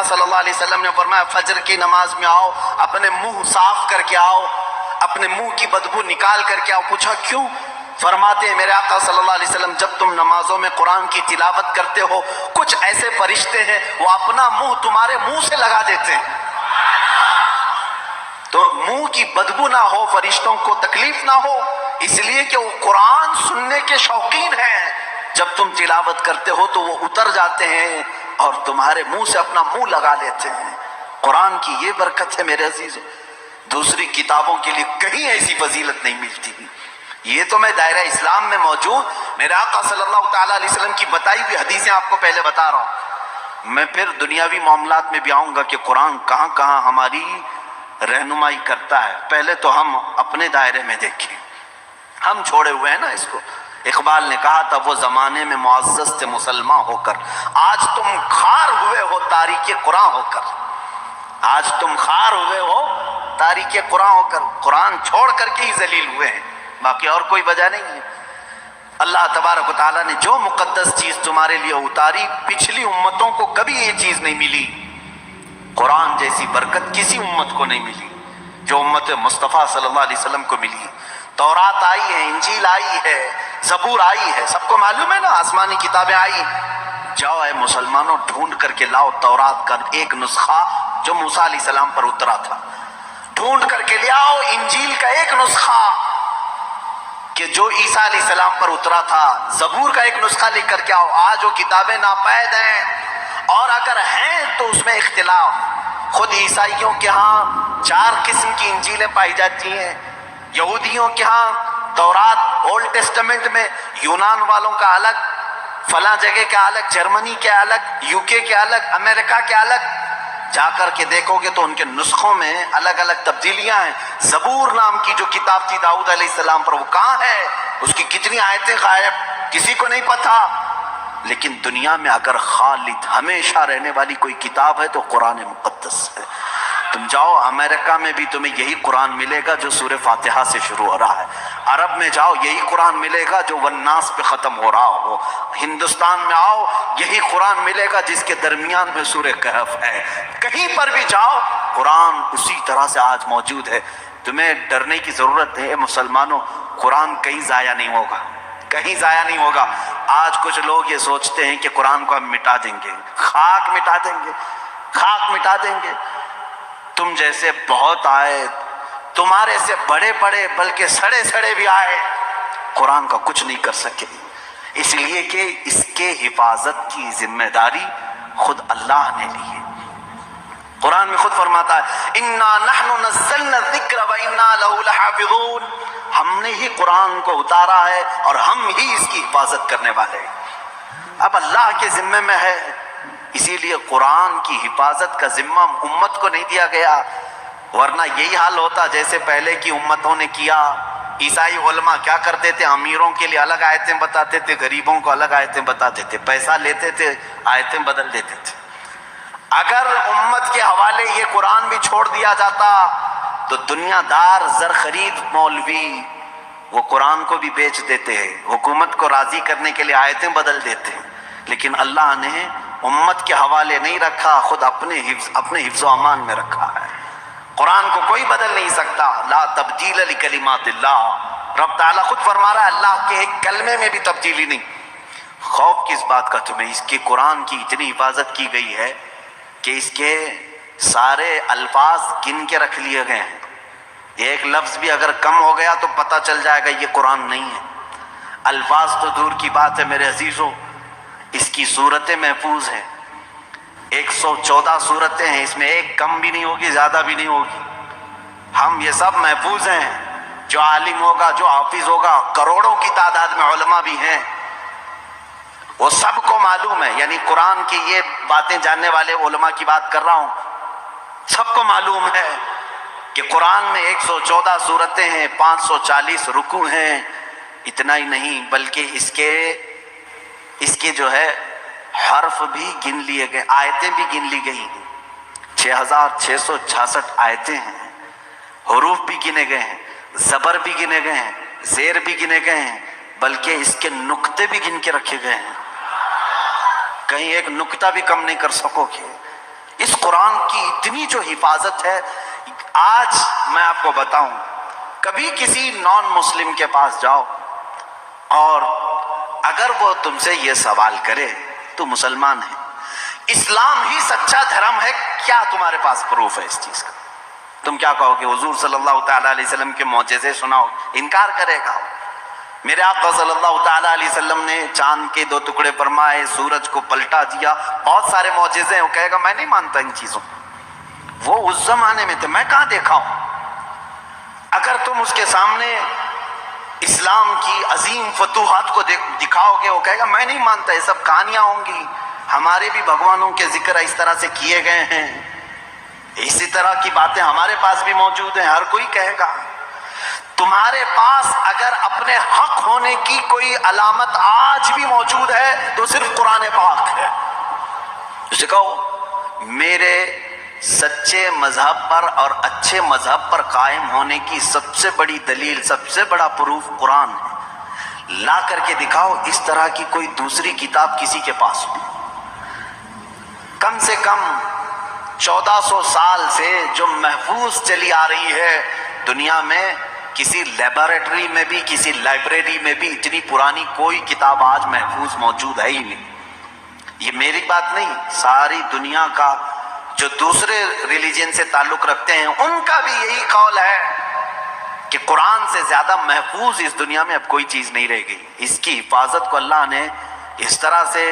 صلی اللہ علیہ وسلم نے فرمایا فجر کی نماز میں آؤ، اپنے منہ صاف کر کے آؤ، اپنے منہ کی بدبو نکال کر کے آؤ۔ پوچھا کیوں؟ فرماتے ہیں میرے آقا صلی اللہ علیہ وسلم جب تم نمازوں میں قرآن کی تلاوت کرتے ہو کچھ ایسے فرشتے ہیں وہ اپنا منہ تمہارے منہ سے لگا دیتے ہیں، تو منہ کی بدبو نہ ہو، فرشتوں کو تکلیف نہ ہو، اس لیے کہ وہ قرآن سننے کے شوقین ہیں۔ جب تم تلاوت کرتے ہو تو وہ اتر جاتے ہیں اور تمہارے منہ سے اپنا منہ لگا لیتے ہیں۔ قرآن کی یہ برکت ہے میرے عزیزو، دوسری کتابوں کے لیے کہیں ایسی فضیلت نہیں ملتی۔ یہ تو میں دائرہ اسلام میں موجود میرے آقا صلی اللہ تعالیٰ علیہ وسلم کی بتائی ہوئی حدیثیں آپ کو پہلے بتا رہا ہوں۔ میں پھر دنیاوی معاملات میں بھی آؤں گا کہ قرآن کہاں کہاں ہماری رہنمائی کرتا ہے۔ پہلے تو ہم اپنے دائرے میں دیکھیں، ہم چھوڑے ہوئے ہیں نا اس کو۔ اقبال نے کہا تھا وہ زمانے میں معزز تھے مسلمان ہو کر، آج تم خار ہوئے ہو تاریک قرآن ہو کر۔ آج تم خار ہوئے ہو تاریک قرآن ہو کر، قرآن چھوڑ کر کے ہی ذلیل ہوئے ہیں، باقی اور کوئی وجہ نہیں ہے۔ اللہ تبارک و تعالیٰ نے جو مقدس چیز تمہارے لیے اتاری پچھلی امتوں کو کبھی یہ چیز نہیں ملی، قرآن جیسی برکت کسی امت کو نہیں ملی جو امت مصطفیٰ صلی اللہ علیہ وسلم کو ملی ہے۔ تورات آئی ہے، انجیل آئی ہے، زبور آئی ہے، سب کو معلوم ہے نا، آسمانی کتابیں آئی۔ جاؤ اے مسلمانوں ڈھونڈ کر کے لاؤ تورات کا ایک نسخہ جو موسیٰ علیہ السلام پر اترا تھا، ڈھونڈ کر کے لے آؤ انجیل کا ایک نسخہ کہ جو عیسیٰ علیہ السلام پر اترا تھا، زبور کا ایک نسخہ لکھ کر کے آؤ۔ آج وہ کتابیں ناپید ہیں، اور اگر ہیں تو اس میں اختلاف۔ خود عیسائیوں کے ہاں 4 قسم کی انجیلیں پائی جاتی ہیں، یہودیوں کے ہاں تورات اولڈ ٹیسٹمنٹ میں یونان والوں کا الگ، فلاں جگہ کے الگ، جرمنی کے الگ، یو کے الگ، امریکہ کے الگ۔ جا کر کے دیکھو گے تو ان کے نسخوں میں الگ الگ تبدیلیاں ہیں۔ زبور نام کی جو کتاب تھی داؤد علیہ السلام پر، وہ کہاں ہے؟ اس کی کتنی آیتیں غائب، کسی کو نہیں پتا۔ لیکن دنیا میں اگر خالد ہمیشہ رہنے والی کوئی کتاب ہے تو قرآن مقدس ہے۔ تم جاؤ امریکہ میں بھی تمہیں یہی قرآن ملے گا جو سورہ فاتحہ سے شروع ہو رہا ہے، عرب میں جاؤ یہی قرآن ملے گا جو والناس پہ ختم ہو رہا ہو، ہندوستان میں آؤ یہی قرآن ملے گا جس کے درمیان میں سورہ کہف ہے۔ کہیں پر بھی جاؤ قرآن اسی طرح سے آج موجود ہے۔ تمہیں ڈرنے کی ضرورت ہے مسلمانوں، قرآن کہیں ضائع نہیں ہوگا، کہیں ضائع نہیں ہوگا۔ آج کچھ لوگ یہ سوچتے ہیں کہ قرآن کو ہم مٹا دیں گے، خاک مٹا دیں گے، خاک مٹا دیں گے۔ تم جیسے بہت آئے، تمہارے سے بڑے بڑے بلکہ سڑے سڑے بھی آئے، قرآن کا کچھ نہیں کر سکے، اس لیے کہ اس کے حفاظت کی ذمہ داری خود اللہ نے لی ہے۔ قرآن میں خود فرماتا ہے اِنَّا نَحْنُ نَزَّلْنَا الذِّكْرَ وَإِنَّا لَهُ لَحَافِظُونَ، ہم نے ہی قرآن کو اتارا ہے اور ہم ہی اس کی حفاظت کرنے والے ہیں۔ اب اللہ کے ذمے میں ہے، اسی لیے قرآن کی حفاظت کا ذمہ امت کو نہیں دیا گیا، ورنہ یہی حال ہوتا جیسے پہلے کی امتوں نے کیا۔ عیسائی علماء کیا کرتے تھے؟ امیروں کے لیے الگ آیتیں بتاتے تھے، غریبوں کو الگ آیتیں بتاتے تھے، پیسہ لیتے تھے، آیتیں بدل دیتے تھے۔ اگر امت کے حوالے یہ قرآن بھی چھوڑ دیا جاتا تو دنیا دار زر خرید مولوی وہ قرآن کو بھی بیچ دیتے ہیں، حکومت کو راضی کرنے کے لیے آیتیں بدل دیتے ہیں۔ لیکن اللہ نے امت کے حوالے نہیں رکھا، خود اپنے حفظ و امان میں رکھا ہے۔ قرآن کو کوئی بدل نہیں سکتا، لا تبدیل لکلمات اللہ، رب تعالیٰ خود فرما رہا ہے اللہ کے ایک کلمے میں بھی تبدیلی نہیں۔ خوف کس بات کا تمہیں؟ اس کے قرآن کی اتنی حفاظت کی گئی ہے کہ اس کے سارے الفاظ گن کے رکھ لیے گئے ہیں، ایک لفظ بھی اگر کم ہو گیا تو پتہ چل جائے گا یہ قرآن نہیں ہے۔ الفاظ تو دور کی بات ہے میرے عزیزوں، اس کی صورتیں محفوظ ہیں، 114 صورتیں ہیں، اس میں ایک کم بھی نہیں ہوگی زیادہ بھی نہیں ہوگی۔ ہم یہ سب محفوظ ہیں، جو عالم ہوگا جو حافظ ہوگا، کروڑوں کی تعداد میں علماء بھی ہیں، وہ سب کو معلوم ہے، یعنی قرآن کی یہ باتیں جاننے والے علماء کی بات کر رہا ہوں، سب کو معلوم ہے کہ قرآن میں 114 صورتیں ہیں، 540 رکوع ہیں۔ اتنا ہی نہیں بلکہ اس کے جو ہے حرف بھی گن لیے گئے، آیتیں بھی گن لی گئی ہیں، 6666 آیتیں ہیں، حروف بھی گنے گئے ہیں، زبر بھی گنے گئے ہیں، زیر بھی گنے گئے ہیں، بلکہ اس کے نقطے بھی گن کے رکھے گئے ہیں، کہیں ایک نقطہ بھی کم نہیں کر سکو گے۔ اس قرآن کی اتنی جو حفاظت ہے، آج میں آپ کو بتاؤں، کبھی کسی نان مسلم کے پاس جاؤ اور اگر وہ تم سے یہ سوال کرے تو مسلمان ہے، اسلام ہی سچا دھرم ہے، کیا تمہارے پاس پروف ہے اس چیز کا؟ تم کیا کہو گے؟ حضور صلی اللہ تعالیٰ علیہ وسلم کے معجزے سناؤ، انکار کرے گا۔ میرے آقا صلی اللہ تعالیٰ علیہ وسلم نے چاند کے 2 ٹکڑے فرمائے، سورج کو پلٹا دیا، بہت سارے معجزے ہیں، وہ کہے گا میں نہیں مانتا ان چیزوں، وہ اس زمانے میں تھے، میں کہاں دیکھا ہوں۔ اگر تم اس کے سامنے اسلام کی عظیم فتوحات کو دکھاؤ گے، وہ کہے گا میں نہیں مانتا، یہ سب کہانیاں ہوں گی، ہمارے بھی بھگوانوں کے ذکر اس طرح سے کیے گئے ہیں، اسی طرح کی باتیں ہمارے پاس بھی موجود ہیں۔ ہر کوئی کہے گا۔ تمہارے پاس اگر اپنے حق ہونے کی کوئی علامت آج بھی موجود ہے تو صرف قرآن پاک ہے۔ اسے کہو میرے سچے مذہب پر اور اچھے مذہب پر قائم ہونے کی سب سے بڑی دلیل، سب سے بڑا پروف قرآن ہے، لا کر کے دکھاؤ اس طرح کی کوئی دوسری کتاب کسی کے پاس ہو۔ کم سے کم 1400 سال سے جو محفوظ چلی آ رہی ہے دنیا میں، کسی لیبارٹری میں بھی، کسی لائبریری میں بھی اتنی پرانی کوئی کتاب آج محفوظ موجود ہے ہی نہیں۔ یہ میری بات نہیں، ساری دنیا کا جو دوسرے ریلیجن سے تعلق رکھتے ہیں ان کا بھی یہی قول ہے کہ قرآن سے زیادہ محفوظ اس دنیا میں اب کوئی چیز نہیں رہ گئی۔ اس کی حفاظت کو اللہ نے اس طرح سے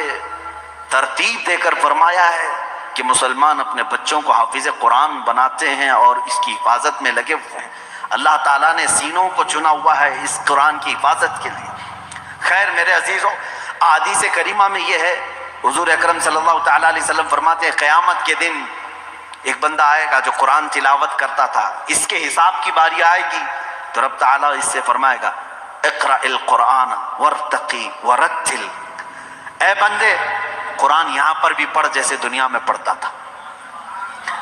ترتیب دے کر فرمایا ہے کہ مسلمان اپنے بچوں کو حافظ قرآن بناتے ہیں اور اس کی حفاظت میں لگے ہوئے ہیں۔ اللہ تعالیٰ نے سینوں کو چنا ہوا ہے اس قرآن کی حفاظت کے لیے۔ خیر میرے عزیزوں، احادیث کریمہ میں یہ ہے، حضور اکرم صلی اللہ تعالیٰ علیہ وسلم فرماتے ہیں قیامت کے دن ایک بندہ آئے گا جو قرآن تلاوت کرتا تھا، اس کے حساب کی باری آئے گی تو رب تعالیٰ اس سے فرمائے گا اقرأ القرآن وارتقی ورتل، اے بندے قرآن یہاں پر بھی پڑھ جیسے دنیا میں پڑھتا تھا،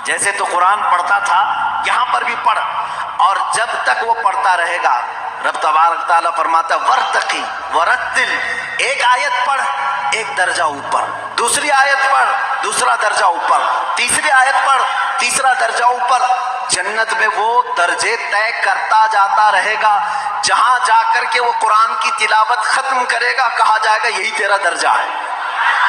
جیسے تو قرآن پڑھتا تھا یہاں پر بھی پڑھ، اور جب تک وہ پڑھتا رہے گا رب تبارک تعالیٰ فرماتا ہے ورتقی ورتل، ایک آیت پڑھ ایک درجہ اوپر، دوسری آیت پڑھ دوسرا درجہ اوپر، تیسری آیت پڑھ تیسرا درجہ اوپر، جنت میں وہ درجے طے کرتا جاتا رہے گا، جہاں جا کر کے وہ قرآن کی تلاوت ختم کرے گا کہا جائے گا یہی تیرا درجہ ہے۔